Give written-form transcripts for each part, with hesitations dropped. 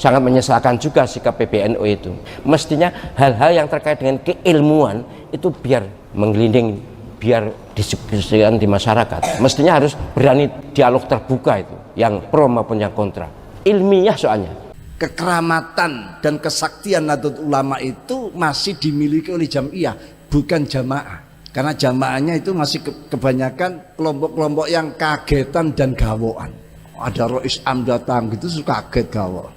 sangat menyesalkan juga sikap PBNU itu. Mestinya hal-hal yang terkait dengan keilmuan itu biar menggelinding, biar diskusikan di masyarakat. Mestinya harus berani dialog terbuka itu, yang pro maupun yang kontra. Ilmiah soalnya. Kekeramatan dan kesaktian Nahdlatul Ulama itu masih dimiliki oleh jamiah, bukan jamaah. Karena jamaahnya itu masih kebanyakan kelompok-kelompok yang kagetan dan gawoan. Ada Rois Am datang gitu suka kaget gawo.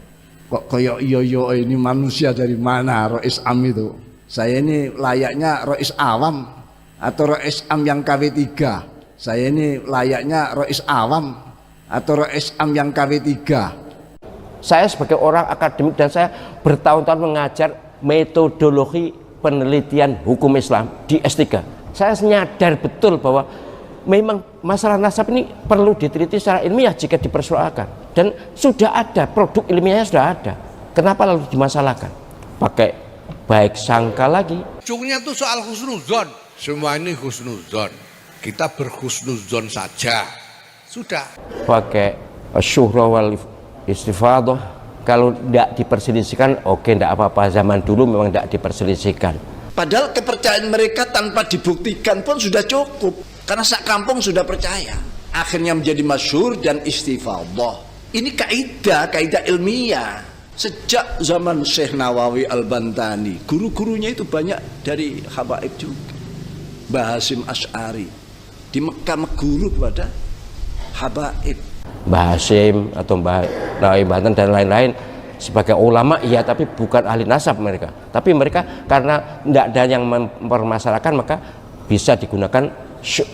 Kok kayak iyo ini manusia dari mana Rois Am itu? Saya ini layaknya Rois Awam atau Rois Am yang KW3. Saya ini layaknya Rois Awam atau Rois Am yang KW3. Saya sebagai orang akademik dan saya bertahun-tahun mengajar metodologi penelitian hukum Islam di S3. Saya nyadar betul bahwa memang masalah nasab ini perlu diteliti secara ilmiah jika dipersoalkan. Dan sudah ada, produk ilmiahnya sudah ada. Kenapa lalu dimasalahkan? Pakai baik sangka lagi. Ujungnya itu soal husnuzon. Semua ini husnuzon. Kita berhusnuzon saja. Sudah. Pakai syuhra wal istifadah, kalau tidak diperselisihkan oke, tidak apa-apa. Zaman dulu memang tidak diperselisihkan. Padahal kepercayaan mereka tanpa dibuktikan pun sudah cukup, karena sak kampung sudah percaya. Akhirnya menjadi masyhur dan istifadah. Ini kaidah ilmiah sejak zaman Syekh Nawawi Al-Bantani. Guru-gurunya itu banyak dari habaib juga. Mbah Hasyim Asy'ari di Mekah guru kepada habaib. Mbah Hasyim atau Mbah Nawawi Banten dan lain-lain sebagai ulama iya, tapi bukan ahli nasab mereka. Tapi mereka karena tidak ada yang mempermasalahkan, maka bisa digunakan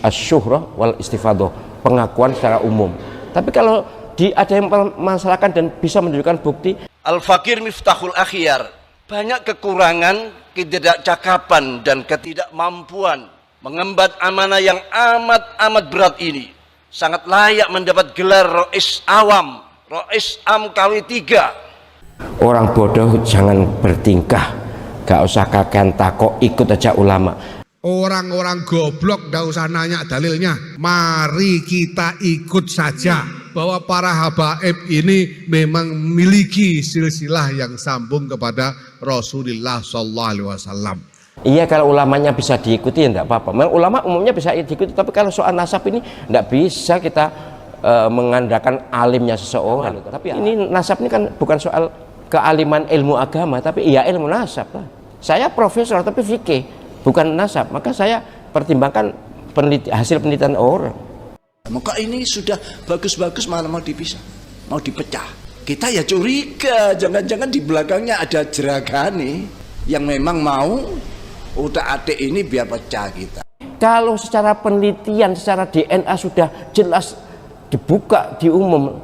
asyuhrah wal istifadah, pengakuan secara umum. Tapi kalau ada yang mempermasalahkan dan bisa menunjukkan bukti. Al-Fakir Miftahul Akhyar, banyak kekurangan, ketidakcakapan dan ketidakmampuan mengemban amanah yang amat berat ini. Sangat layak mendapat gelar Rois Awam, Rois Am KW3. Orang bodoh jangan bertingkah, gak usah kakean takok, ikut aja ulama. Orang-orang goblok gak usah nanya dalilnya, mari kita ikut saja bahwa para habaib ini memang memiliki silsilah yang sambung kepada Rasulullah SAW. Iya, kalau ulamanya bisa diikuti ya enggak apa-apa. Memang ulama umumnya bisa diikuti, tapi kalau soal nasab ini enggak bisa kita mengandalkan alimnya seseorang. Tapi ini nasab ini kan bukan soal kealiman ilmu agama, tapi iya ilmu nasab lah. Saya profesor tapi fikih, bukan nasab, maka saya pertimbangkan hasil penelitian orang. Maka ini sudah bagus-bagus malah mau dipisah, mau dipecah. Kita ya curiga, jangan-jangan di belakangnya ada jeragani yang memang mau utak-atik ini biar pecah kita. Kalau secara penelitian, secara DNA sudah jelas dibuka di umum,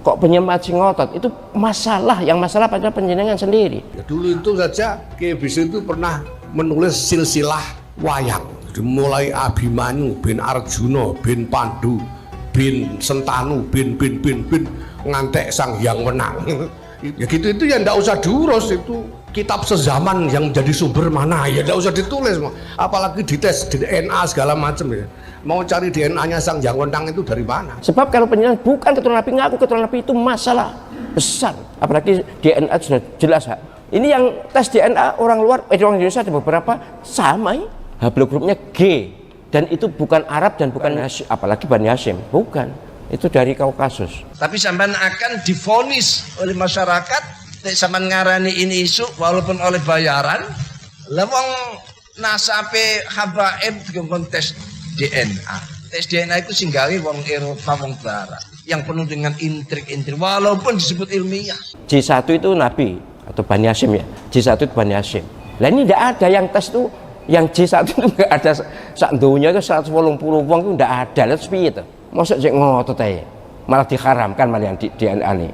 kok penyempat ngotot, itu masalah pada penjenengan sendiri. Ya, dulu itu saja Kiai Bisri itu pernah menulis silsilah wayang, mulai Abimanyu bin Arjuna bin Pandu bin Sentanu bin ngantek Sang Hyang Wenang. Ya gitu, itu ya ndak usah diurus, itu kitab sezaman yang menjadi sumber mana ya ndak usah ditulis, apalagi dites DNA segala macam ya. Mau cari DNA-nya Sang Hyang Wenang itu dari mana? Sebab kalau penjenengan bukan keturunan Nabi, ngaku keturunan Nabi, itu masalah besar. Apalagi DNA sudah jelas. Ini yang tes DNA orang luar, orang Indonesia ada beberapa sama ya. Haplogrupnya G, dan itu bukan Arab dan bukan Hashim, apalagi Bani Hashim, bukan. Itu dari Kaukasus. Tapi sampean akan divonis oleh masyarakat, sampean ngarani ini isu walaupun oleh bayaran. Lewong nasabe habaib dikon tes DNA. Tes DNA itu singgawi wong Eropa, wong Barat, yang penuh dengan intrik-intrik walaupun disebut ilmiah. J1 itu Nabi atau Bani Hashim ya. J1 itu Bani Hashim. Lah ini tidak ada yang tes itu, yang J1 itu enggak ada sak dunya itu 180 wong itu enggak ada. Terus piye itu? Mosok cek ngotot ae. Malah diharamkan malah yang DNA ini.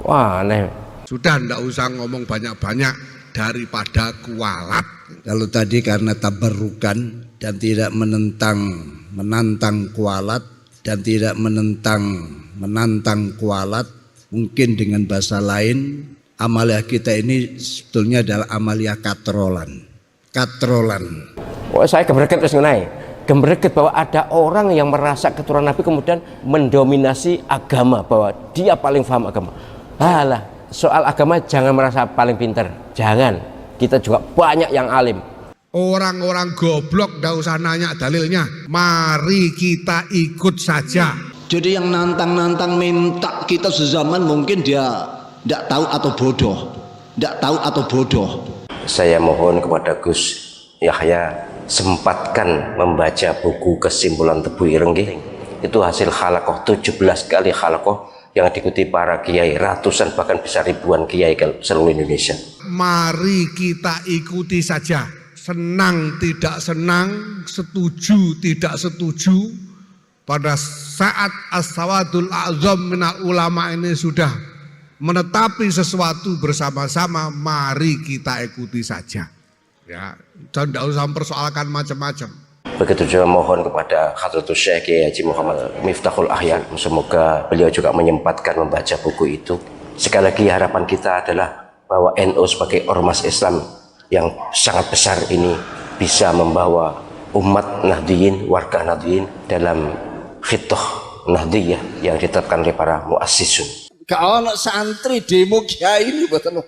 Wah, aneh. Sudah ndak usah ngomong banyak-banyak daripada kualat. Kalau tadi karena tabarrukan dan tidak menantang kualat dan tidak menantang kualat, mungkin dengan bahasa lain amalia kita ini sebetulnya adalah amalia katrolan. Oh, saya kebereket terus ngenai. Gemereket bahwa ada orang yang merasa keturunan Nabi kemudian mendominasi agama, bahwa dia paling paham agama. Halah, soal agama jangan merasa paling pinter, jangan. Kita juga banyak yang alim. Orang-orang goblok ndak usah nanya dalilnya, mari kita ikut saja. Jadi yang nantang-nantang minta kita sezaman mungkin dia tidak tahu atau bodoh, tidak tahu atau bodoh. Saya mohon kepada Gus Yahya, sempatkan membaca buku Kesimpulan Tebu Ireng. Itu hasil halakoh 17 kali halakoh yang diikuti para kiai, ratusan bahkan bisa ribuan kiai ke seluruh Indonesia. Mari kita ikuti saja, senang tidak senang, setuju tidak setuju. Pada saat as-sawadul a'zam minal ulama ini sudah menetapi sesuatu bersama-sama, mari kita ikuti saja. Ya, dan tidak usah mempersoalkan macam-macam. Begitu juga mohon kepada Hadratus Syekh Kiai Haji Muhammad Miftahul Ahya, semoga beliau juga menyempatkan membaca buku itu. Sekali lagi harapan kita adalah bahwa NU sebagai ormas Islam yang sangat besar ini bisa membawa umat Nahdliyin, warga Nahdliyin dalam khitoh Nahdliyah yang ditetapkan oleh para muassisun. Kalau santri demo kiai ini betul,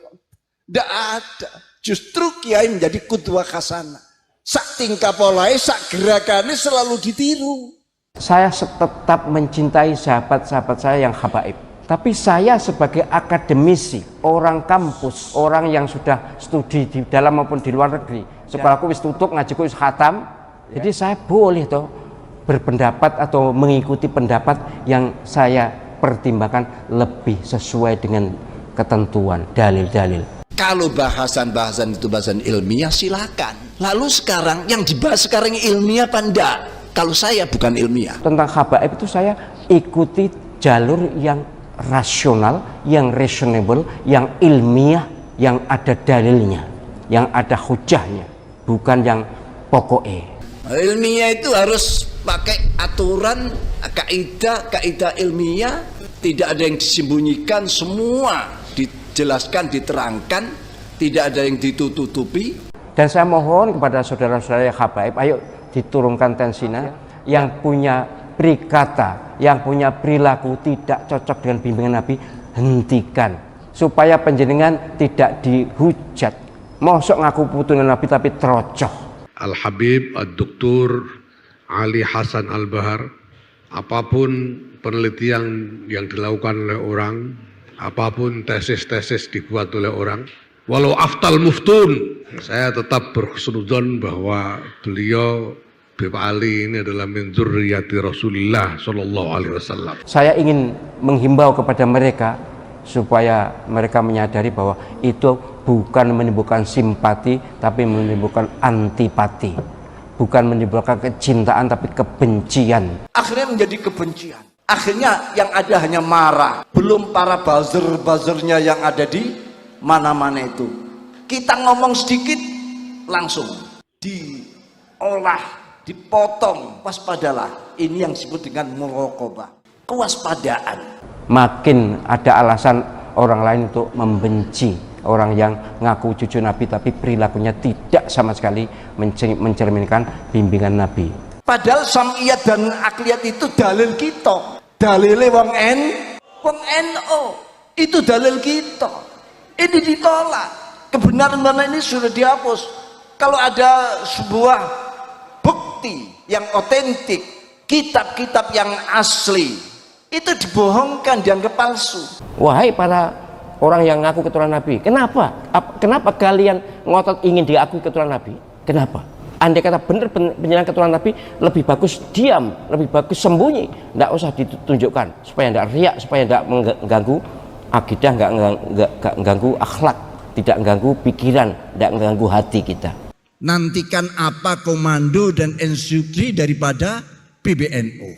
tidak ada. Justru kiai menjadi qudwah hasanah. Sak tingkah polai, sak gerakannya selalu ditiru. Saya tetap mencintai sahabat-sahabat saya yang habaib. Tapi saya sebagai akademisi, orang kampus, orang yang sudah studi di dalam maupun di luar negeri, sekolahku wis tutup, ngajiku wis khatam, jadi saya boleh toh berpendapat atau mengikuti pendapat yang saya pertimbangkan lebih sesuai dengan ketentuan dalil-dalil. Kalau bahasan-bahasan itu bahasan ilmiah silakan. Lalu sekarang yang dibahas sekarang ilmiah apa enggak? Kalau saya bukan ilmiah. Tentang habaib itu saya ikuti jalur yang rasional, yang reasonable, yang ilmiah, yang ada dalilnya, yang ada hujahnya, bukan yang pokoknya. Ilmiah itu harus pakai aturan, kaidah ilmiah, tidak ada yang disembunyikan, semua dijelaskan, diterangkan, tidak ada yang ditutupi. Dan saya mohon kepada saudara-saudara yang habaib, ayo diturunkan tensinya, yang punya perikata, yang punya perilaku tidak cocok dengan bimbingan Nabi, hentikan supaya panjenengan tidak dihujat. Mosok ngaku putunan Nabi tapi terocoh. Al-Habib Ad-Doktor Ali Hasan Al-Bahar, apapun penelitian yang dilakukan oleh orang, apapun tesis-tesis dibuat oleh orang, walau aftal muftun, saya tetap berhusnudzon bahwa beliau Habib Ali ini adalah min dzurriyyati Rasulullah sallallahu alaihi wasallam. Saya ingin menghimbau kepada mereka supaya mereka menyadari bahwa itu bukan menimbulkan simpati tapi menimbulkan antipati, bukan menimbulkan kecintaan tapi kebencian. Akhirnya menjadi kebencian. Akhirnya yang ada hanya marah. Belum para buzzer-buzzernya yang ada di mana-mana itu. Kita ngomong sedikit langsung diolah, dipotong. Waspadalah. Ini yang disebut dengan muraqabah, kewaspadaan. Makin ada alasan orang lain untuk membenci orang yang ngaku cucu Nabi tapi perilakunya tidak sama sekali mencerminkan bimbingan Nabi. Padahal sam'iyat dan akliyat itu dalil kita, dalilnya wong NU, itu dalil kita. Ini ditolak, kebenaran mana ini sudah dihapus. Kalau ada sebuah bukti yang otentik, kitab-kitab yang asli, itu dibohongkan, dianggap palsu. Wahai para orang yang ngaku keturunan Nabi, kenapa kalian ngotot ingin diakui keturunan Nabi? Kenapa? Andai kata benar penjelasan keturunan Nabi, lebih bagus diam, lebih bagus sembunyi, tidak usah ditunjukkan, supaya tidak riak, supaya tidak mengganggu akidah, tidak mengganggu akhlak, tidak mengganggu pikiran, tidak mengganggu hati kita. Nantikan apa komando dan instruksi daripada PBNU.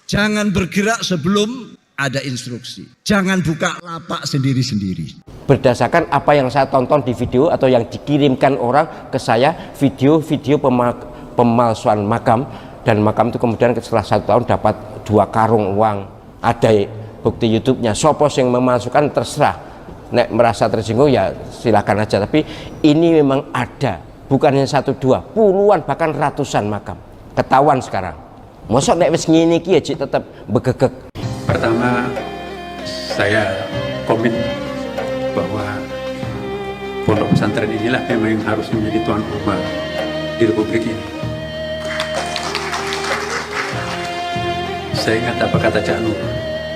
Jangan bergerak sebelum ada instruksi. Jangan buka lapak sendiri-sendiri. Berdasarkan apa yang saya tonton di video atau yang dikirimkan orang ke saya, video-video pemalsuan makam, dan makam itu kemudian setelah 1 tahun dapat 2 karung uang. Ada bukti YouTube-nya. Sopos yang memalsukan terserah. Nek merasa tersinggung ya silakan aja. Tapi ini memang ada. Bukan hanya 1, 2, puluhan bahkan ratusan makam. Ketahuan sekarang. Mosok nek wis ngene iki ya tetep begegek. Pertama, saya komit pondok pesantren inilah memang yang harus menjadi tuan rumah di Republik ini. Saya ingat apa kata Cak Nur,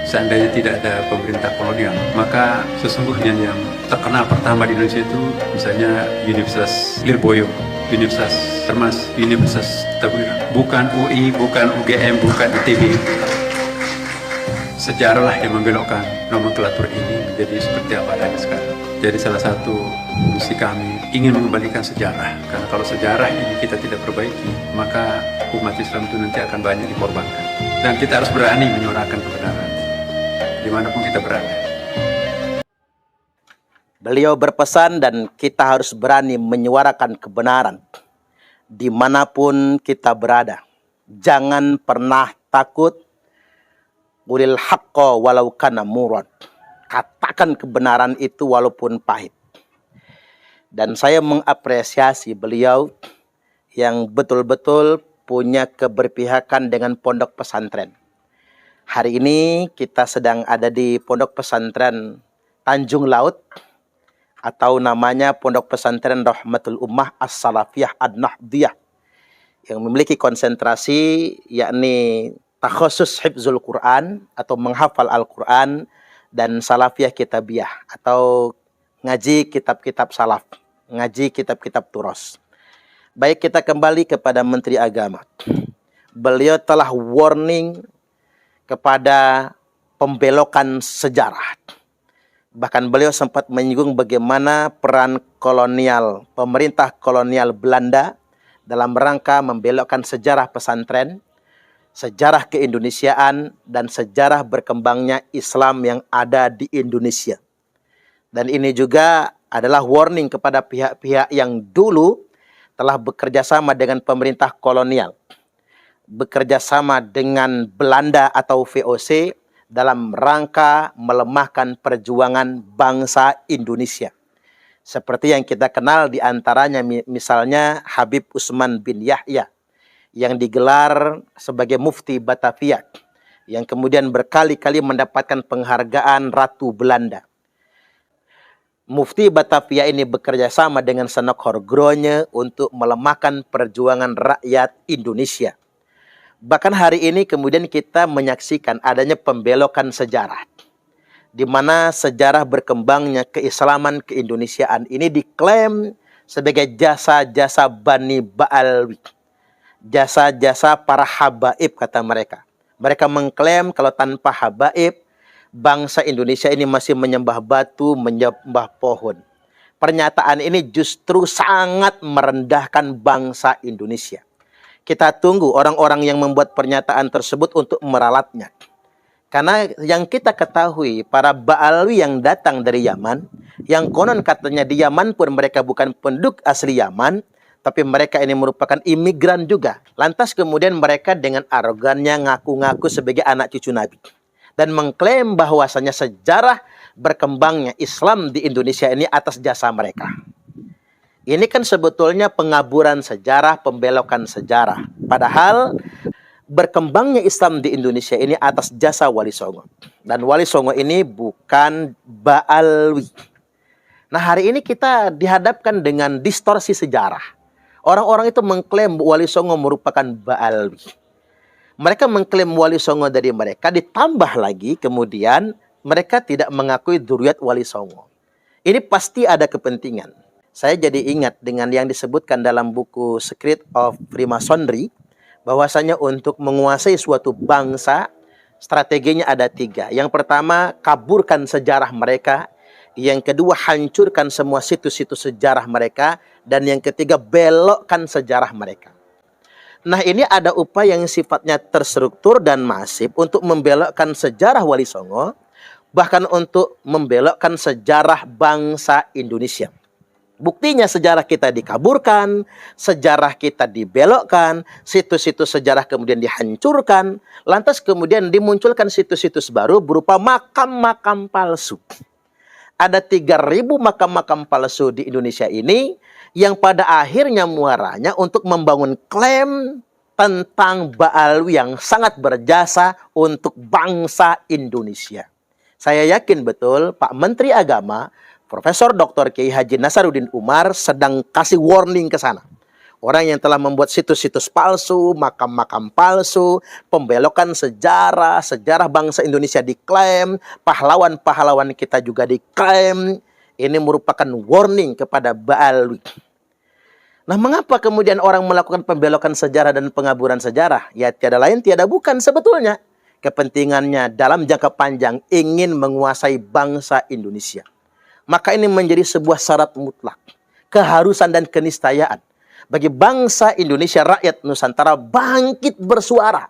seandainya tidak ada pemerintah kolonial, maka sesungguhnya yang terkenal pertama di Indonesia itu misalnya Universitas Lirboyo, Universitas Termas, Universitas Tabir, bukan UI, bukan UGM, bukan ITB. Sejarahlah yang membelokkan nomenklatur ini menjadi seperti apa adanya sekarang. Jadi salah satu misi kami ingin mengembalikan sejarah. Karena kalau sejarah ini kita tidak perbaiki, maka umat Islam itu nanti akan banyak dikorbankan. Dan kita harus berani menyuarakan kebenaran dimanapun kita berada. Beliau berpesan dan kita harus berani menyuarakan kebenaran dimanapun kita berada. Jangan pernah takut. Qulil haqqa walau kana murad. Katakan kebenaran itu walaupun pahit. Dan saya mengapresiasi beliau yang betul-betul punya keberpihakan dengan pondok pesantren. Hari ini kita sedang ada di pondok pesantren Tanjung Laut, atau namanya Pondok Pesantren Rahmatul Ummah As-Salafiyah Ad-Nahdiyah, yang memiliki konsentrasi yakni takhusus hifzul Quran atau menghafal Al-Quran dan salafiyah kitabiyah atau ngaji kitab-kitab salaf, ngaji kitab-kitab turos. Baik, kita kembali kepada Menteri Agama. Beliau telah warning kepada pembelokan sejarah. Bahkan beliau sempat menyinggung bagaimana peran kolonial, pemerintah kolonial Belanda dalam rangka membelokkan sejarah pesantren, sejarah keindonesiaan, dan sejarah berkembangnya Islam yang ada di Indonesia. Dan ini juga adalah warning kepada pihak-pihak yang dulu telah bekerja sama dengan pemerintah kolonial, bekerja sama dengan Belanda atau VOC dalam rangka melemahkan perjuangan bangsa Indonesia. Seperti yang kita kenal diantaranya misalnya Habib Usman bin Yahya, yang digelar sebagai Mufti Batavia, yang kemudian berkali-kali mendapatkan penghargaan Ratu Belanda. Mufti Batavia ini bekerja sama dengan Sanok Horgronya untuk melemahkan perjuangan rakyat Indonesia. Bahkan hari ini kemudian kita menyaksikan adanya pembelokan sejarah, di mana sejarah berkembangnya keislaman keindonesiaan ini diklaim sebagai jasa-jasa Bani Ba'alwi, jasa-jasa para habaib kata mereka. Mereka mengklaim kalau tanpa habaib, bangsa Indonesia ini masih menyembah batu, menyembah pohon. Pernyataan ini justru sangat merendahkan bangsa Indonesia. Kita tunggu orang-orang yang membuat pernyataan tersebut untuk meralatnya. Karena yang kita ketahui, para Ba'alwi yang datang dari Yaman, yang konon katanya di Yaman pun mereka bukan penduduk asli Yaman, tapi mereka ini merupakan imigran juga. Lantas kemudian mereka dengan arogannya ngaku-ngaku sebagai anak cucu Nabi. Dan mengklaim bahwasanya sejarah berkembangnya Islam di Indonesia ini atas jasa mereka. Ini kan sebetulnya pengaburan sejarah, pembelokan sejarah. Padahal berkembangnya Islam di Indonesia ini atas jasa Wali Songo. Dan Wali Songo ini bukan Ba'alwi. Nah, hari ini kita dihadapkan dengan distorsi sejarah. Orang-orang itu mengklaim Wali Songo merupakan Ba'alwi. Mereka mengklaim Wali Songo dari mereka, ditambah lagi kemudian mereka tidak mengakui dzurriyyat Wali Songo. Ini pasti ada kepentingan. Saya jadi ingat dengan yang disebutkan dalam buku Secret of Freemasonry, bahwasanya untuk menguasai suatu bangsa, strateginya ada 3. Yang pertama, kaburkan sejarah mereka. Yang kedua, hancurkan semua situs-situs sejarah mereka. Dan yang ketiga, belokkan sejarah mereka. Nah, ini ada upaya yang sifatnya terstruktur dan masif untuk membelokkan sejarah Wali Songo, bahkan untuk membelokkan sejarah bangsa Indonesia. Buktinya sejarah kita dikaburkan, sejarah kita dibelokkan, situs-situs sejarah kemudian dihancurkan, lantas kemudian dimunculkan situs-situs baru berupa makam-makam palsu. Ada 3.000 makam-makam palsu di Indonesia ini yang pada akhirnya muaranya untuk membangun klaim tentang Ba'alwi yang sangat berjasa untuk bangsa Indonesia. Saya yakin betul Pak Menteri Agama Profesor Dr. Kiai Haji Nasaruddin Umar sedang kasih warning ke sana. Orang yang telah membuat situs-situs palsu, makam-makam palsu, pembelokan sejarah, sejarah bangsa Indonesia diklaim, pahlawan-pahlawan kita juga diklaim. Ini merupakan warning kepada Ba'alwi. Nah, mengapa kemudian orang melakukan pembelokan sejarah dan pengaburan sejarah? Ya, tiada lain, tiada bukan sebetulnya. Kepentingannya dalam jangka panjang ingin menguasai bangsa Indonesia. Maka ini menjadi sebuah syarat mutlak, keharusan dan keniscayaan bagi bangsa Indonesia, rakyat Nusantara bangkit bersuara.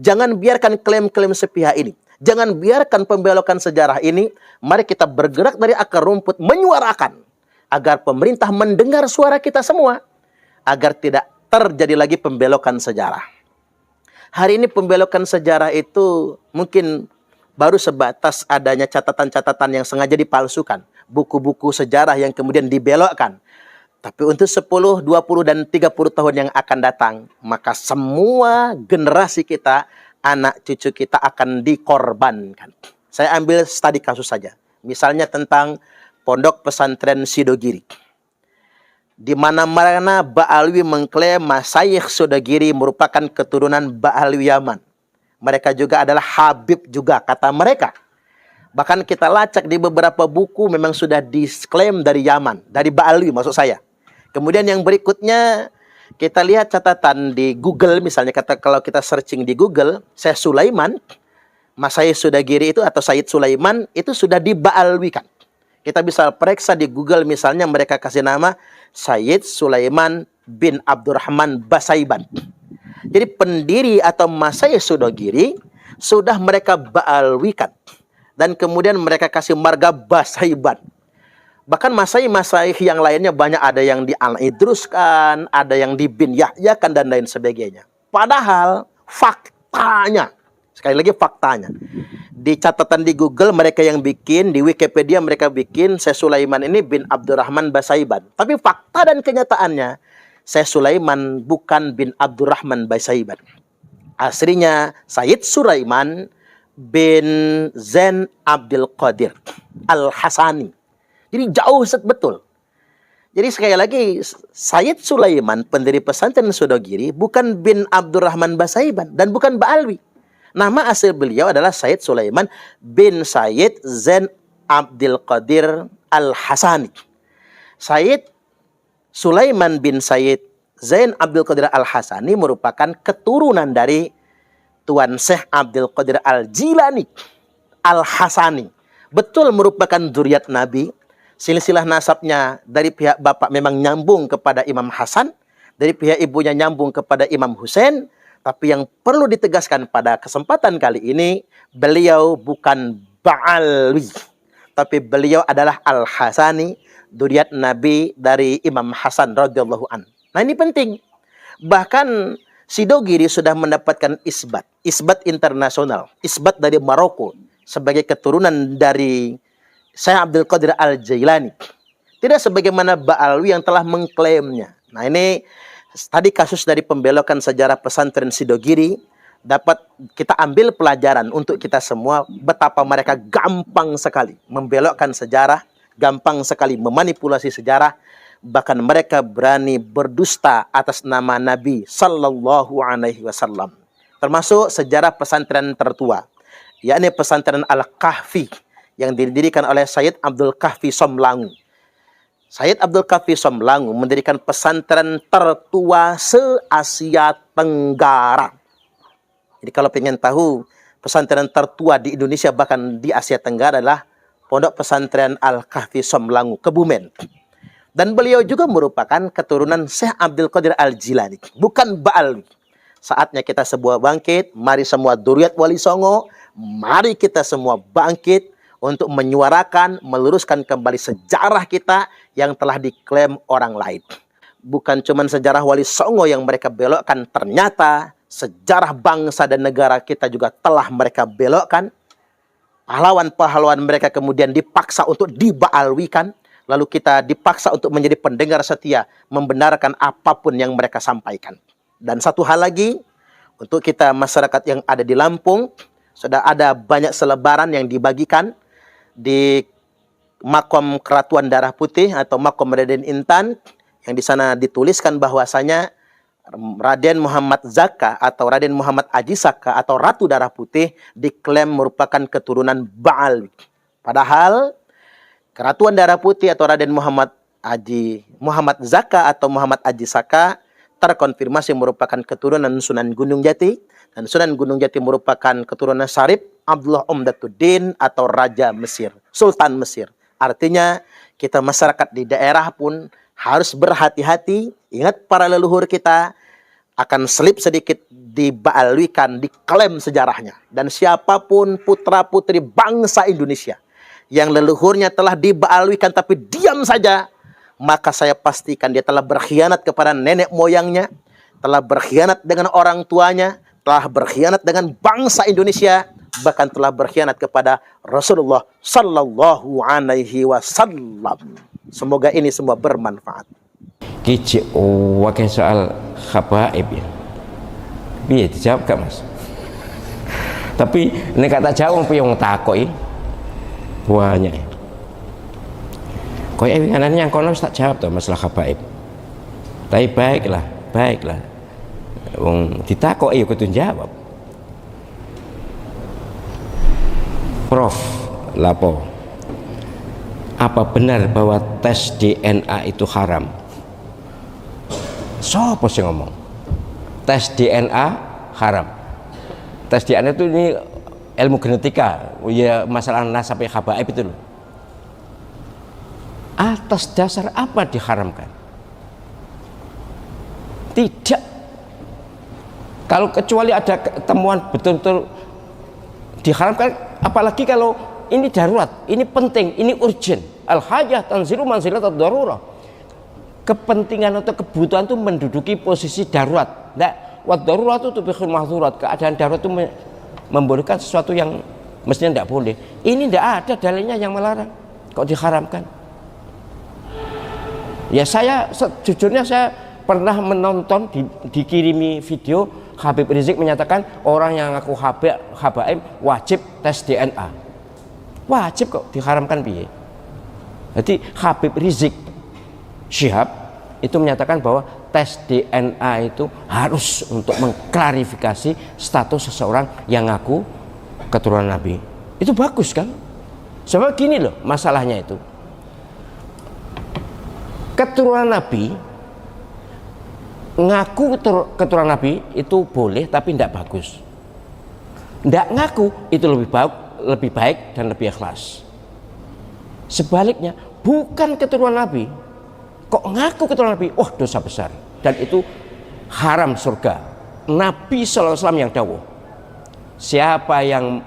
Jangan biarkan klaim-klaim sepihak ini. Jangan biarkan pembelokan sejarah ini. Mari kita bergerak dari akar rumput, menyuarakan agar pemerintah mendengar suara kita semua, agar tidak terjadi lagi pembelokan sejarah. Hari ini pembelokan sejarah itu mungkin baru sebatas adanya catatan-catatan yang sengaja dipalsukan, buku-buku sejarah yang kemudian dibelokkan. Tapi untuk 10, 20, dan 30 tahun yang akan datang, maka semua generasi kita, anak cucu kita akan dikorbankan. Saya ambil studi kasus saja. Misalnya tentang Pondok Pesantren Sidogiri. Di mana-mana Ba'alwi mengklaim Masyayikh Sidogiri merupakan keturunan Ba'alwi Yaman. Mereka juga adalah Habib juga, kata mereka. Bahkan kita lacak di beberapa buku memang sudah diklaim dari Yaman, dari Ba'alwi maksud saya. Kemudian yang berikutnya, kita lihat catatan di Google, misalnya kalau kita searching di Google, Syekh Sulaiman, Masyayikh Sidogiri itu atau Sayyid Sulaiman, itu sudah diba'alwikan. Kita bisa periksa di Google, misalnya mereka kasih nama Sayyid Sulaiman bin Abdurrahman Basaiban. Jadi pendiri atau Masyayikh Sidogiri sudah mereka ba'alwikan. Dan kemudian mereka kasih marga Basaiban. Bahkan masyayikh yang lainnya banyak, ada yang di Al-Idruskan, ada yang di Bin Yahyakan, dan lain sebagainya. Padahal faktanya, sekali lagi faktanya, di catatan di Google mereka yang bikin, di Wikipedia mereka bikin Syekh Sulaiman ini bin Abdurrahman Basaiban. Tapi fakta dan kenyataannya, Syekh Sulaiman bukan bin Abdurrahman Basaiban. Aslinya Sayyid Sulaiman bin Zain Abdul Qadir Al-Hasani. Jadi jauh betul. Jadi sekali lagi, Sayyid Sulaiman, pendiri pesantren Sidogiri, bukan bin Abdurrahman Basaiban dan bukan Ba'alwi. Nama asli beliau adalah Sayyid Sulaiman bin Sayyid Zain Abdul Qadir Al-Hasani. Sayyid Sulaiman bin Sayyid Zain Abdul Qadir Al-Hasani merupakan keturunan dari Tuan Syekh Abdul Qadir Al-Jilani Al-Hasani. Betul merupakan zuriat Nabi. Silsilah nasabnya dari pihak bapak memang nyambung kepada Imam Hasan, dari pihak ibunya nyambung kepada Imam Husain. Tapi yang perlu ditegaskan pada kesempatan kali ini, beliau bukan Ba'alwi, tapi beliau adalah Al-Hasani, zuriat Nabi dari Imam Hasan radhiyallahu an. Nah, ini penting. Bahkan Sidogiri sudah mendapatkan isbat internasional, isbat dari Maroko sebagai keturunan dari Syekh Abdul Qadir Al-Jailani. Tidak sebagaimana Ba'alwi yang telah mengklaimnya. Nah, ini tadi kasus dari pembelokan sejarah pesantren Sidogiri dapat kita ambil pelajaran untuk kita semua betapa mereka gampang sekali membelokkan sejarah, gampang sekali memanipulasi sejarah, bahkan mereka berani berdusta atas nama Nabi Sallallahu Alaihi Wasallam. Termasuk sejarah pesantren tertua, yakni pesantren Al-Kahfi yang didirikan oleh Sayyid Abdul Kahfi Somlangu. Sayyid Abdul Kahfi Somlangu mendirikan pesantren tertua se-Asia Tenggara. Jadi kalau pengen tahu pesantren tertua di Indonesia bahkan di Asia Tenggara adalah Pondok Pesantren Al-Kahfi Somlangu, Kebumen. Dan beliau juga merupakan keturunan Syekh Abdul Qadir Al-Jilani, bukan Ba'alwi. Saatnya kita semua bangkit, mari semua Duriyat Wali Songo, mari kita semua bangkit untuk menyuarakan, meluruskan kembali sejarah kita yang telah diklaim orang lain. Bukan cuma sejarah Wali Songo yang mereka belokkan, ternyata sejarah bangsa dan negara kita juga telah mereka belokkan. Pahlawan-pahlawan mereka kemudian dipaksa untuk diba'alwikan, lalu kita dipaksa untuk menjadi pendengar setia, membenarkan apapun yang mereka sampaikan. Dan satu hal lagi, untuk kita masyarakat yang ada di Lampung, sudah ada banyak selebaran yang dibagikan di makom Keratuan Darah Putih atau makom Raden Intan, yang di sana dituliskan bahwasanya Raden Muhammad Zaka atau Raden Muhammad Aji Saka atau Ratu Darah Putih diklaim merupakan keturunan Ba'al. Padahal Keratuan Darah Putih atau Raden Muhammad Zaka atau Muhammad Aji Saka terkonfirmasi merupakan keturunan Sunan Gunung Jati, dan Sunan Gunung Jati merupakan keturunan Syarif Abdullah Umdatuddin atau Raja Mesir, Sultan Mesir. Artinya kita masyarakat di daerah pun harus berhati-hati. Ingat para leluhur kita akan selip sedikit dibaalwikan, diklaim sejarahnya. Dan siapapun putra-putri bangsa Indonesia yang leluhurnya telah dibaalwikan tapi diam saja, maka saya pastikan dia telah berkhianat kepada nenek moyangnya, telah berkhianat dengan orang tuanya, telah berkhianat dengan bangsa Indonesia, bahkan telah berkhianat kepada Rasulullah Sallallahu Alaihi Wasallam. Semoga ini semua bermanfaat. Kicik wakil soal habaib ya. Biar dijawab gak mas? Tapi ini kata jawab yang takoi banyak. Kau yang kanannya yang kono tak jawab tuh masalah habaib. Tapi baiklah. Ditakoi aku tuh jawab. Prof. Lapo, apa benar bahwa tes DNA itu haram? Sopo sih ngomong tes DNA haram? Tes DNA itu ini ilmu genetika, ya masalah nasab habaib itu loh. Atas dasar apa diharamkan? Tidak. Kalau kecuali ada temuan betul-betul diharamkan, apalagi kalau ini darurat, ini penting, ini urgent. Al-hajah tanzilu manzilat ad-darurah. Kepentingan atau kebutuhan itu menduduki posisi darurat. Nah, wad-darurat itu tubihul mahzurat. Keadaan darurat itu membolehkan sesuatu yang mestinya tidak boleh. Ini tidak ada dalilnya yang melarang. Kok diharamkan? Ya saya sejujurnya saya pernah menonton dikirimi video Habib Rizik menyatakan orang yang ngaku habaib wajib tes DNA. Wajib kok, diharamkan piye? Jadi Habib Rizik Syihab itu menyatakan bahwa tes DNA itu harus untuk mengklarifikasi status seseorang yang ngaku keturunan Nabi. Itu bagus kan? Sebab gini loh masalahnya itu. Keturunan Nabi, ngaku keturunan Nabi itu boleh tapi tidak bagus. Tidak ngaku itu lebih baik dan lebih ikhlas. Sebaliknya, bukan keturunan Nabi, kok ngaku keturunan Nabi, dosa besar dan itu haram surga. Nabi SAW yang dawuh, siapa yang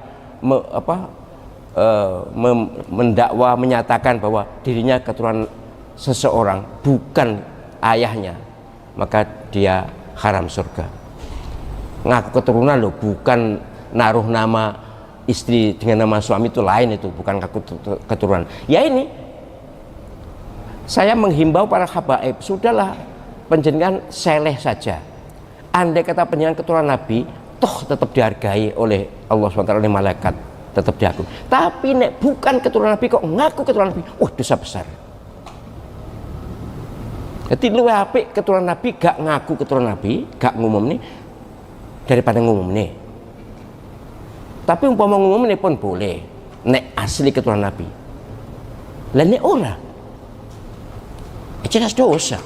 mendakwa menyatakan bahwa dirinya keturunan seseorang bukan ayahnya, maka dia haram surga. Ngaku keturunan loh, bukan naruh nama istri dengan nama suami, itu lain, itu bukan ngaku keturunan. Ya ini saya menghimbau para habaib, sudahlah panjenengan seleh saja. Andai kata panjenengan keturunan Nabi, toh tetap dihargai oleh Allah SWT, oleh malaikat, tetap diakui. Tapi nek bukan keturunan Nabi kok ngaku keturunan Nabi, dosa besar. Jadi luwih apik keturunan Nabi gak ngaku keturunan Nabi, gak ngumum nih daripada ngumum nih. Tapi umpama ngumum nih pun boleh, nek asli keturunan Nabi. Lah nek ora, jelas dosa.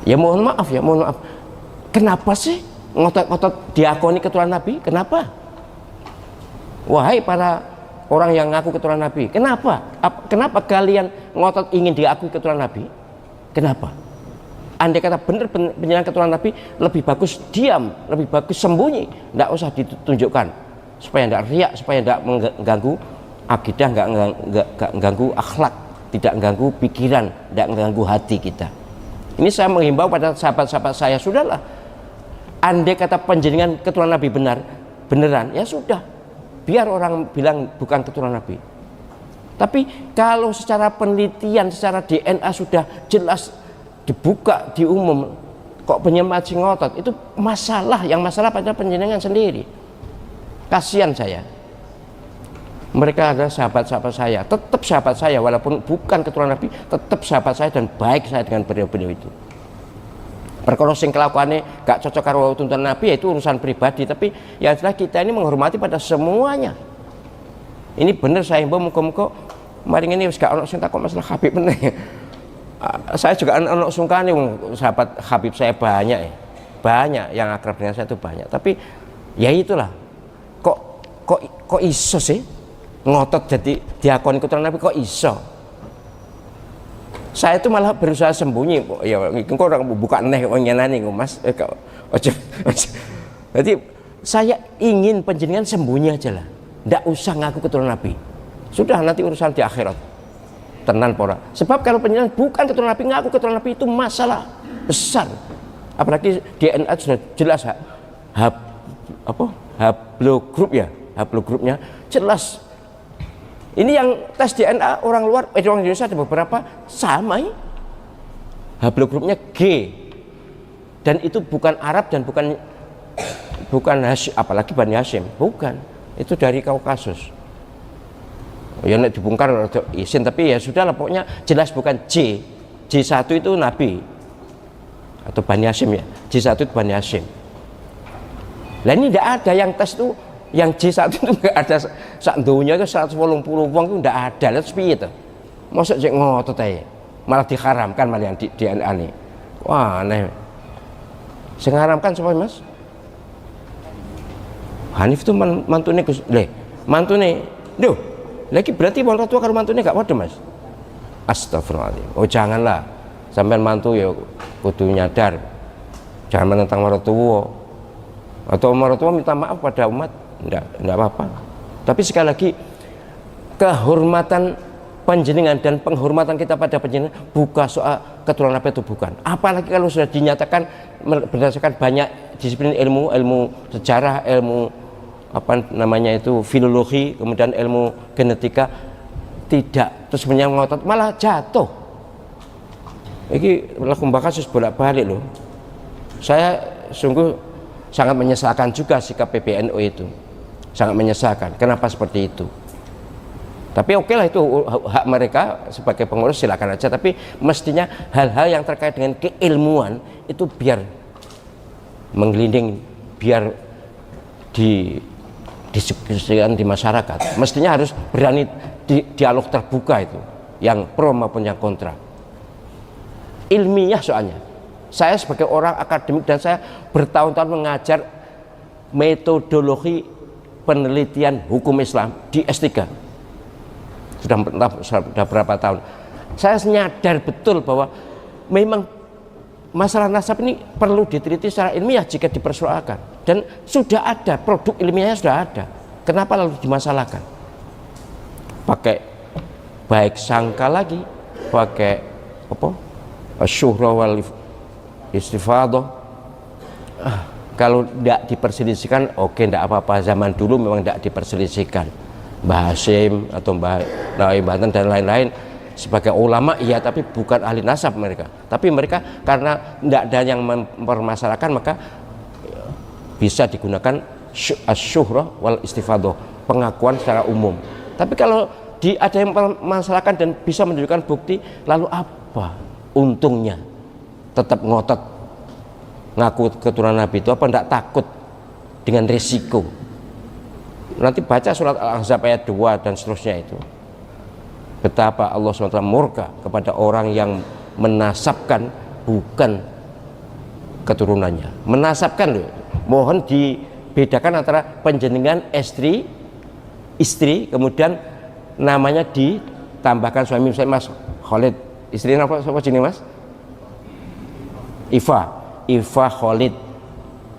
Ya mohon maaf. Kenapa sih ngotot-ngotot diakoni keturunan Nabi? Kenapa? Wahai para orang yang ngaku keturunan Nabi, kenapa kalian ngotot ingin diakui keturunan Nabi? Kenapa? Andai kata benar penjelasan keturunan Nabi, lebih bagus diam, lebih bagus sembunyi, tidak usah ditunjukkan, supaya tidak riak, supaya tidak mengganggu akidah, nggak mengganggu akhlak, tidak mengganggu pikiran, tidak mengganggu hati kita. Ini saya menghimbau pada sahabat-sahabat saya, sudahlah. Andai kata penjaringan keturunan Nabi beneran, ya sudah, biar orang bilang bukan keturunan Nabi. Tapi kalau secara penelitian, secara DNA sudah jelas dibuka, diumum, kok penyemati ngotot, itu masalah. Yang masalah pada penjenengan sendiri. Kasihan saya. Mereka adalah sahabat-sahabat saya, tetap sahabat saya walaupun bukan keturunan Nabi, tetap sahabat saya dan baik saya dengan beliau-beliau itu. Perkara sing kelakuane gak cocok karo tuntunan Nabi ya itu urusan pribadi, tapi yang jelas kita ini menghormati pada semuanya. Ini bener saya himbau muga-muga maring ini wis gak ono sing takok masalah Habib meneh. Saya juga ono sungkane sahabat Habib saya banyak ya. Banyak yang akrab dengan saya itu banyak, tapi ya itulah kok iso sih ngotot jadi diakoni keturunan Nabi, kok iso. Saya itu malah berusaha sembunyi, ya kok orang buka neh kok nyenani kok Mas. Jadi saya ingin panjenengan sembunyi aja lah, ndak usah ngaku keturunan Nabi. Sudah nanti urusan di akhirat. Tenan pora. Sebab kalau panjenengan bukan keturunan Nabi, ngaku keturunan Nabi itu masalah besar. Apalagi DNA sudah jelas haplogrup ya, haplogrupnya jelas. Ini yang tes DNA orang luar, orang Indonesia ada beberapa sama ya. Haplogrupnya G. Dan itu bukan Arab dan bukan Hashim, apalagi Bani Hashim, bukan. Itu dari Kaukasus. Ya nek dibongkar atau izin, tapi ya sudahlah pokoknya jelas bukan J. J1 itu Nabi atau Bani Hashim ya. J1 itu Bani Hashim. Lah ini tidak ada yang tes itu. Yang J1 itu nggak ada, sak dunia itu 180 wong itu nggak ada. Lihat sepi itu, masuk cek ngotot aja, malah diharamkan malah yang di DNA ini. Wah aneh. Sing ngaramkan siapa Mas? Hanif itu mantune Gus, mantune, duh, lagi berarti orang tua kalau mantune gak waduh Mas. Astagfirullahaladzim. Oh janganlah, sampean mantu ya kudu nyadar, jangan menentang orang tua. Atau orang tua minta maaf pada umat. Enggak apa-apa. Tapi sekali lagi kehormatan panjenengan dan penghormatan kita pada panjenengan bukan soal keturunan Nabi itu bukan. Apalagi kalau sudah dinyatakan berdasarkan banyak disiplin ilmu sejarah, ilmu apa namanya itu filologi, kemudian ilmu genetika, tidak terus ngotot malah jatuh. Ini laku kasus bolak-balik loh. Saya sungguh sangat menyesalkan juga sikap PBNU itu. Sangat menyesalkan. Kenapa seperti itu? Tapi oke lah itu hak mereka sebagai pengurus, silakan aja. Tapi mestinya hal-hal yang terkait dengan keilmuan itu biar menggelinding, biar didiskusikan di masyarakat. Mestinya harus berani dialog terbuka itu, yang pro maupun yang kontra. Ilmiah soalnya. Saya sebagai orang akademik dan saya bertahun-tahun mengajar metodologi penelitian hukum Islam di S3. Sudah berapa tahun. Saya nyadar betul bahwa memang masalah nasab ini perlu diteliti secara ilmiah jika dipersoalkan. Dan sudah ada, produk ilmiahnya sudah ada. Kenapa lalu dimasalahkan? Pakai baik sangka lagi, pakai apa? Syuhra wal istifadah. Kalau tidak diperselisihkan, oke, tidak apa-apa. Zaman dulu memang tidak diperselisihkan. Mbah Hashim atau Mbah Nawawi Banten dan lain-lain sebagai ulama iya, tapi bukan ahli nasab mereka. Tapi mereka karena tidak ada yang mempermasalahkan, maka bisa digunakan asyuhrah wal istifadah, pengakuan secara umum. Tapi kalau ada yang mempermasalahkan dan bisa menunjukkan bukti, lalu apa untungnya? Tetap ngotot ngaku keturunan Nabi itu, apa enggak takut dengan risiko? Nanti baca surat Al-Ahzab ayat 2 dan seterusnya itu. Betapa Allah SWT murka kepada orang yang menasabkan bukan keturunannya. Menasabkan loh. Mohon dibedakan antara panjenengan istri, kemudian namanya ditambahkan suami, saya Mas Khalid. Istrinya apa jenis Mas? Iva Khalid.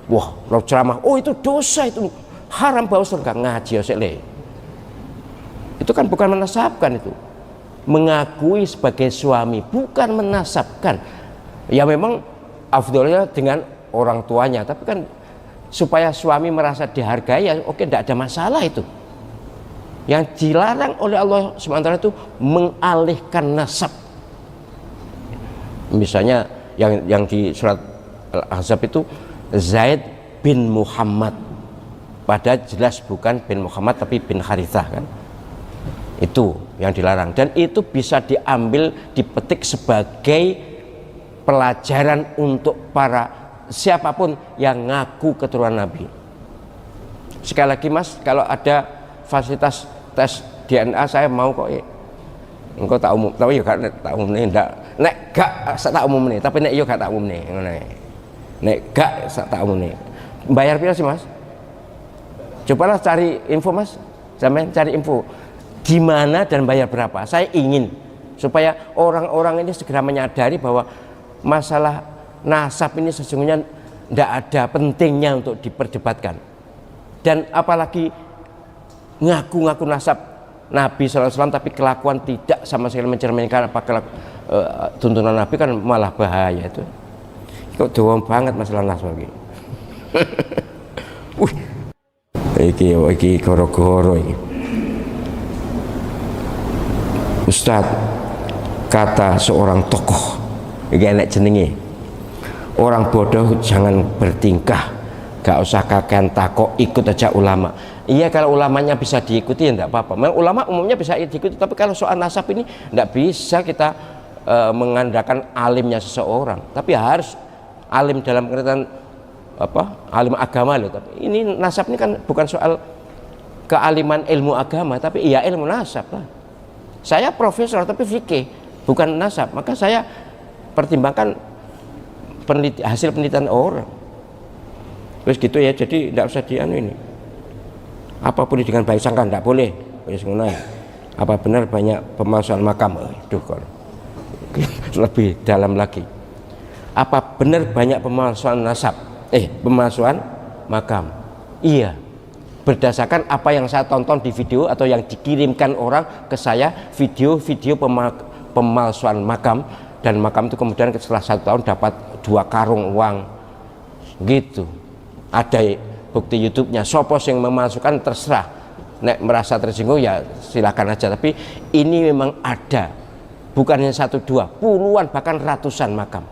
Wah, lo ceramah. Oh itu dosa, itu haram, bawa surga, ngaji ya sele. Itu kan bukan menasabkan, itu mengakui sebagai suami, bukan menasabkan. Ya memang afdolnya dengan orang tuanya, tapi kan supaya suami merasa dihargai, ya oke, tidak ada masalah itu. Yang dilarang oleh Allah SWT itu mengalihkan nasab. Misalnya yang di surat Al-Ahzab itu Zaid bin Muhammad, padahal jelas bukan bin Muhammad tapi bin Harithah kan. Itu yang dilarang, dan itu bisa diambil, dipetik sebagai pelajaran untuk para siapapun yang ngaku keturunan Nabi. Sekali lagi Mas, kalau ada fasilitas tes DNA saya mau kok. Engko tak umum, tapi yo gak tak umumne ndak. Nek gak tak umumne, tapi nek yo gak tak umumne ngono. Nek gak tak umumne. Bayar piro sih Mas? Cobalah cari info Mas. Sampeyan cari info. Di mana dan bayar berapa? Saya ingin supaya orang-orang ini segera menyadari bahwa masalah nasab ini sesungguhnya tidak ada pentingnya untuk diperdebatkan. Dan apalagi ngaku-ngaku nasab Nabi SAW tapi kelakuan tidak sama sekali mencerminkan apa tuntunan Nabi, kan malah bahaya itu. Kok doang banget masalah nasab ini. Iki goro-goro ini. Ustadz, kata seorang tokoh, iki enek jenenge, orang bodoh jangan bertingkah, gak usah kakean takok, ikut aja ulama. Iya, kalau ulamanya bisa diikuti ya enggak apa-apa. Memang ulama umumnya bisa diikuti, tapi kalau soal nasab ini enggak bisa kita mengandalkan alimnya seseorang, tapi harus alim dalam pengertian apa? Alim agama loh. Tapi ini nasab ini kan bukan soal kealiman ilmu agama, tapi iya ilmu nasab lah. Saya profesor tapi fikih, bukan nasab, maka saya pertimbangkan hasil penelitian orang. Terus gitu ya, jadi tidak usah dianu ini. Apapun dengan baik sangka tidak boleh. Apa benar banyak pemalsuan makam? Aduh, lebih dalam lagi. Apa benar banyak pemalsuan nasab? Pemalsuan makam? Iya. Berdasarkan apa yang saya tonton di video atau yang dikirimkan orang ke saya, video-video pemalsuan makam, dan makam itu kemudian setelah 1 tahun dapat 2 karung uang gitu. Ada bukti YouTube-nya. Sopos yang memasukkan terserah, nek merasa tersinggung ya silakan aja, tapi ini memang ada, bukan hanya 1 2, puluhan bahkan ratusan makam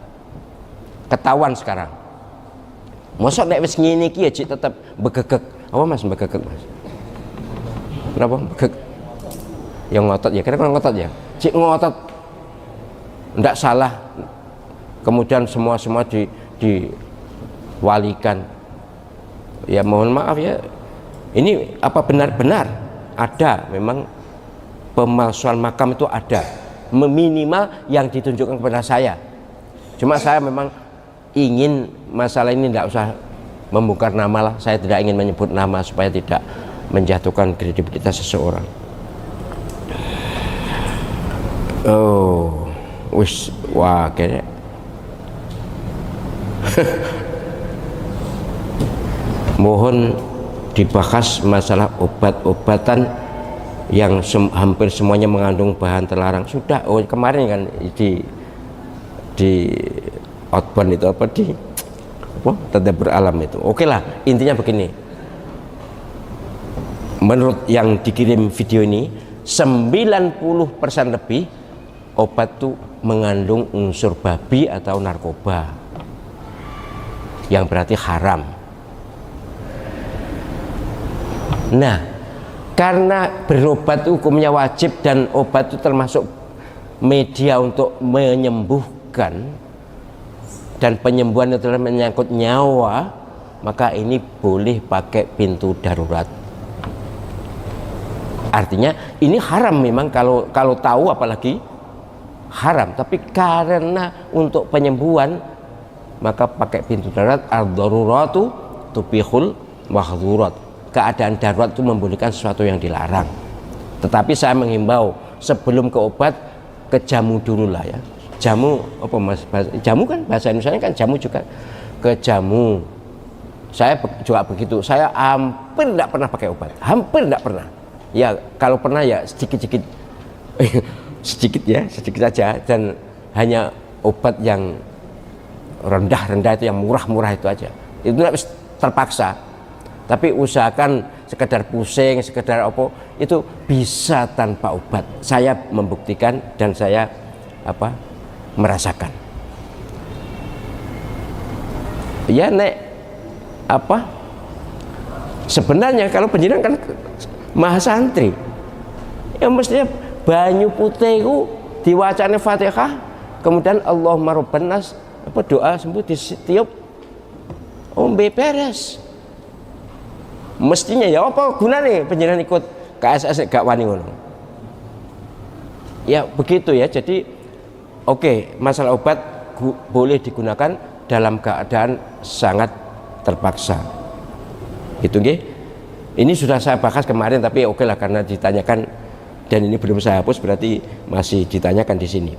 ketahuan sekarang. Mosok nek wis ngene iki ya tetep begegek. Apa Mas begegek Mas? Kenapa begegek? Yang ngotot ya, kira-kira ngotot ya. Cik ngotot ndak salah. Kemudian semua diwalikan. Ya mohon maaf ya. Ini apa benar-benar ada memang pemalsuan makam itu ada. Minimal yang ditunjukkan kepada saya. Cuma saya memang ingin masalah ini tidak usah membongkar nama lah, saya tidak ingin menyebut nama supaya tidak menjatuhkan kredibilitas seseorang. Wah kayaknya mohon dibahas masalah obat-obatan yang hampir semuanya mengandung bahan terlarang. Sudah, kemarin kan di outbound itu apa tadabbur alam itu. Oke lah, intinya begini. Menurut yang dikirim video ini, 90% lebih obat itu mengandung unsur babi atau narkoba, yang berarti haram. Nah, karena berobat hukumnya wajib dan obat itu termasuk media untuk menyembuhkan, dan penyembuhan itu menyangkut nyawa, maka ini boleh pakai pintu darurat. Artinya ini haram memang, kalau tahu apalagi haram, tapi karena untuk penyembuhan maka pakai pintu darurat. Ad-daruratu tubihul mahdzurat. Keadaan darurat itu membolehkan sesuatu yang dilarang. Tetapi saya menghimbau sebelum ke obat, ke jamu dulu lah ya. Jamu apa Mas? Jamu kan bahasa Indonesia kan jamu juga. Ke jamu. Saya juga begitu. Saya hampir tidak pernah pakai obat. Hampir tidak pernah. Ya kalau pernah ya sedikit-sedikit. sedikit saja, dan hanya obat yang rendah-rendah itu, yang murah-murah itu aja. Itu tidak terpaksa. Tapi usahakan sekedar pusing, sekedar apa, itu bisa tanpa obat. Saya membuktikan dan saya merasakan. Ya sebenarnya kalau penjenengan kan mahasantri, ya Ya mestinya banyu putih itu diwacane Fatihah, kemudian Allahumma rabban nas, apa doa sembuh ditiup ombe beres. Mestinya ya apa gunanya panjenengan ikut KSS gak wani ngono. Ya begitu ya. Jadi oke, masalah obat boleh digunakan dalam keadaan sangat terpaksa. Gitu nggih. Ini sudah saya bahas kemarin tapi oke lah karena ditanyakan dan ini belum saya hapus berarti masih ditanyakan di sini.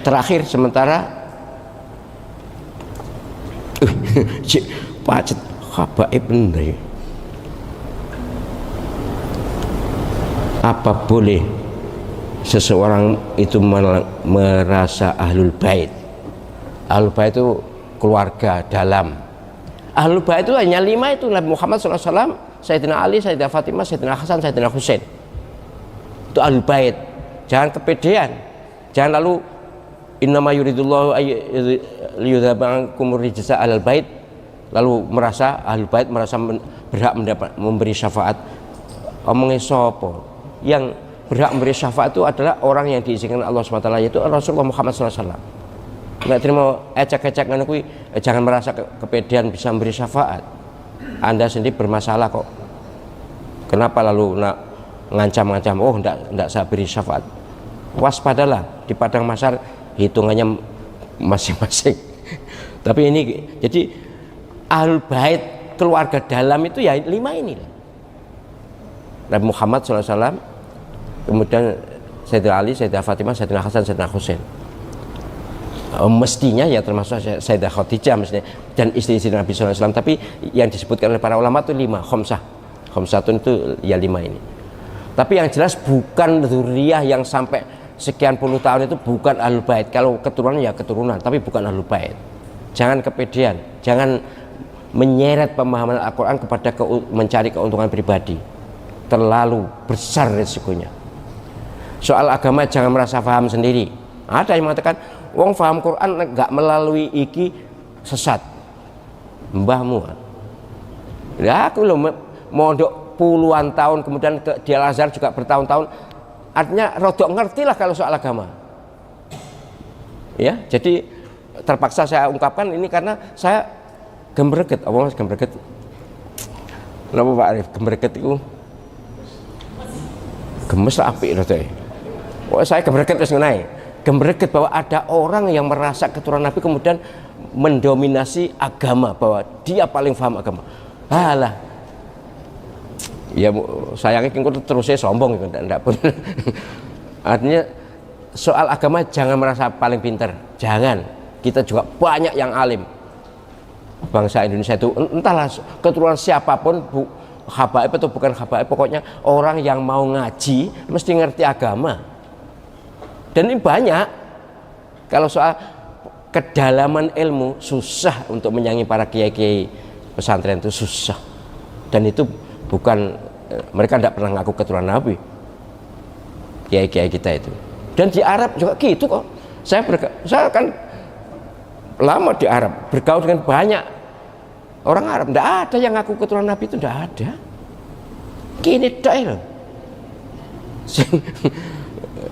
Terakhir sementara pacet habaib bener. Apa boleh seseorang itu merasa ahlul bait? Ahlul bait itu keluarga dalam. Ahlul bait itu hanya 5 itu, Nabi Muhammad SAW, Sayyidina Ali, Sayyidah Fatimah, Sayyidina Hasan, Sayyidina Husain. Itu ahlul bait. Jangan kepedean. Jangan lalu innama yuridullahu liyudzabankum rijsa alal bait, lalu merasa ahlul bait merasa berhak memberi syafaat. Omongnya sapa? Yang berhak memberi syafaat itu adalah orang yang diizinkan Allah SWT, yaitu Rasulullah Muhammad SAW. Nggak terima ecek-ecek ngono kuwi, jangan merasa kepedean bisa memberi syafaat. Anda sendiri bermasalah kok. Kenapa lalu nak ngancam-ngancam, oh enggak saya beri syafaat. Waspadalah, di padang mahsyar hitungannya masing-masing. Tapi ini jadi ahlul bait keluarga dalam itu ya 5 ini. Nabi Muhammad SAW, kemudian Sayyidina Ali, Sayyidah Fatimah, Sayyidina Hasan, Sayyidina Husain. Mestinya ya termasuk Sayyidah Khadijah mestinya, dan istri-istri Nabi SAW. Tapi yang disebutkan oleh para ulama itu 5, khomsatun itu ya 5 ini. Tapi yang jelas bukan dzurriyah yang sampai sekian puluh tahun itu bukan ahlul bait. Kalau keturunan ya keturunan, tapi bukan ahlul bait. Jangan kepedean, jangan menyeret pemahaman Al-Quran kepada mencari keuntungan pribadi. Terlalu besar risikonya. Soal agama jangan merasa paham sendiri. Ada yang mengatakan wong paham Quran nggak melalui iki sesat. Mbahmu. Ya aku loh mondok puluhan tahun, kemudian di Al-Azhar juga bertahun-tahun. Artinya rodok ngerti lah kalau soal agama. Ya, jadi terpaksa saya ungkapkan ini karena saya gembreget. Apa mas gembreget? Kenapa Pak Arif? Gembreget itu gemes lah apik rodok. Oh saya gembreget wis ngenai. Gembreget bahwa ada orang yang merasa keturunan Nabi kemudian mendominasi agama, bahwa dia paling paham agama. Halah. Ya sayangnya kengko terusnya sombong gitu, enggak pun. Artinya soal agama jangan merasa paling pintar. Jangan. Kita juga banyak yang alim. Bangsa Indonesia itu entahlah keturunan siapapun, habaib atau bukan habaib, pokoknya orang yang mau ngaji mesti ngerti agama. Dan ini banyak. Kalau soal kedalaman ilmu susah untuk menyangi para kiai-kiai pesantren itu susah. Dan itu bukan, mereka tidak pernah ngaku keturunan Nabi, kiai-kiai kita itu. Dan di Arab juga gitu kok. Saya kan lama di Arab, bergaul dengan banyak orang Arab. Tidak ada yang ngaku keturunan Nabi, itu tidak ada. Gini dah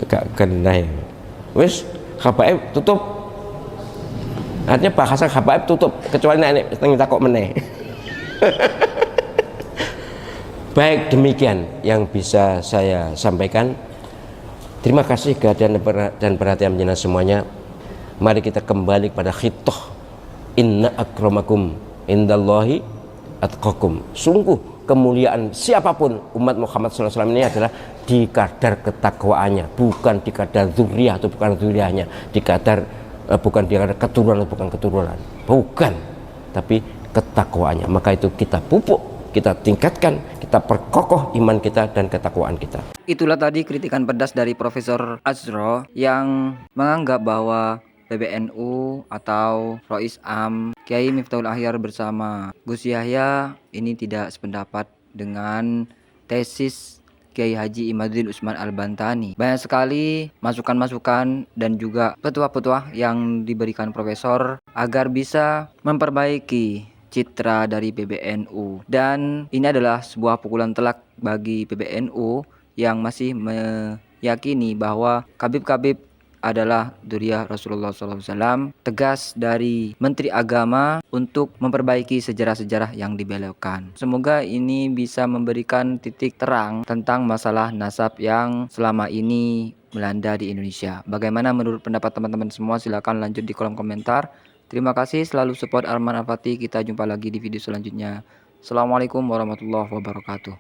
gak kena ya. Wis habaib tutup. Artinya bahasa habaib tutup, kecuali nek kita kok meneh. Baik, demikian yang bisa saya sampaikan. Terima kasih kehadiran dan perhatian jenengan semuanya. Mari kita kembali kepada khitoh. Inna akramakum indallahi atqakum. Sungguh kemuliaan siapapun umat Muhammad SAW ini adalah di kadar ketakwaannya, bukan di kadar dzurriyah atau bukan dzurriyahnya, di kadar bukan di kadar keturunan atau bukan keturunan, bukan, tapi ketakwaannya. Maka itu kita pupuk, kita tingkatkan, kita perkokoh iman kita dan ketakwaan kita. Itulah tadi kritikan pedas dari Profesor Azro yang menganggap bahwa PBNU atau Rois Am Kiai Miftahul Ahyar bersama Gus Yahya ini tidak sependapat dengan tesis Kiai Haji Imaduddin Utsman Al-Bantani. Banyak sekali masukan-masukan dan juga petua-petua yang diberikan Profesor agar bisa memperbaiki citra dari PBNU. Dan ini adalah sebuah pukulan telak bagi PBNU yang masih meyakini bahwa Khabib adalah dzurriyyah Rasulullah SAW. Tegas dari Menteri Agama untuk memperbaiki sejarah-sejarah yang dibelokkan. Semoga ini bisa memberikan titik terang tentang masalah nasab yang selama ini melanda di Indonesia. Bagaimana menurut pendapat teman-teman semua? Silakan lanjut di kolom komentar. Terima kasih, selalu support Arman Al Fatih. Kita jumpa lagi di video selanjutnya. Assalamualaikum warahmatullahi wabarakatuh.